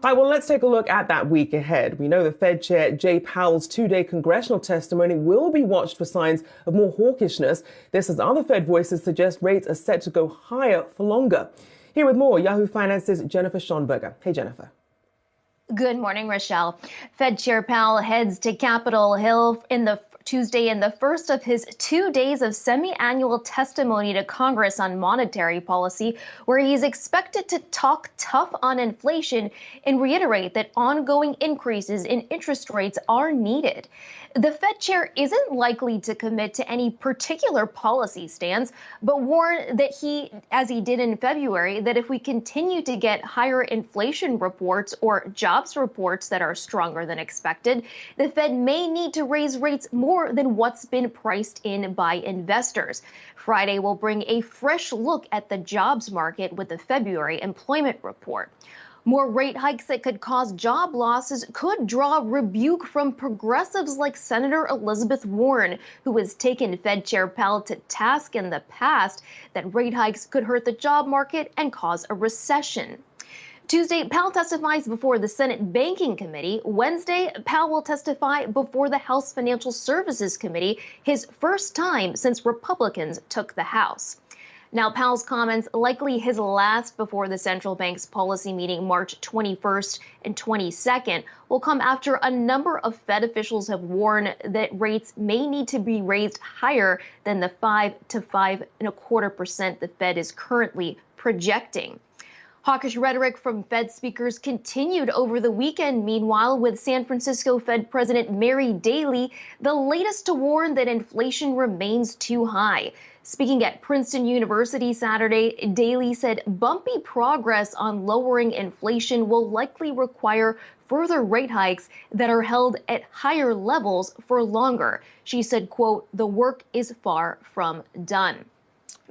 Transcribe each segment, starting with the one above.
All right, well, let's take a look at that week ahead. We know the Fed Chair Powell's two-day congressional testimony will be watched for signs of more hawkishness. This as other Fed voices suggest rates are set to go higher for longer. Here with more, Yahoo Finance's Jennifer Schonberger. Hey, Jennifer. Good morning, Rochelle. Fed Chair Powell heads to Capitol Hill Tuesday in the first of his 2 days of semi-annual testimony to Congress on monetary policy, where he's expected to talk tough on inflation and reiterate that ongoing increases in interest rates are needed. The Fed chair isn't likely to commit to any particular policy stance, but warned that as he did in February, that if we continue to get higher inflation reports or jobs reports that are stronger than expected, the Fed may need to raise rates more than what's been priced in by investors. Friday will bring a fresh look at the jobs market with the February employment report. More rate hikes that could cause job losses could draw rebuke from progressives like Senator Elizabeth Warren, who has taken Fed Chair Powell to task in the past that rate hikes could hurt the job market and cause a recession. Tuesday, Powell testifies before the Senate Banking Committee. Wednesday, Powell will testify before the House Financial Services Committee, his first time since Republicans took the House. Now, Powell's comments, likely his last before the central bank's policy meeting March 21st and 22nd, will come after a number of Fed officials have warned that rates may need to be raised higher than the 5 to 5.25% the Fed is currently projecting. Hawkish rhetoric from Fed speakers continued over the weekend, meanwhile, with San Francisco Fed President Mary Daly, the latest to warn that inflation remains too high. Speaking at Princeton University Saturday, Daly said bumpy progress on lowering inflation will likely require further rate hikes that are held at higher levels for longer. She said, quote, "The work is far from done."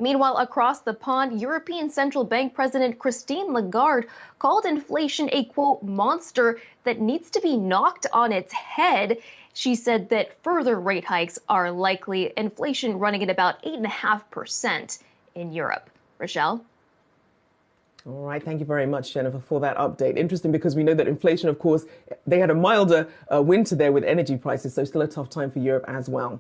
Meanwhile, across the pond, European Central Bank President Christine Lagarde called inflation a, quote, monster that needs to be knocked on its head. She said that further rate hikes are likely, inflation running at about 8.5% in Europe. Rochelle? All right. Thank you very much, Jennifer, for that update. Interesting because we know that inflation, of course, they had a milder winter there with energy prices, so still a tough time for Europe as well.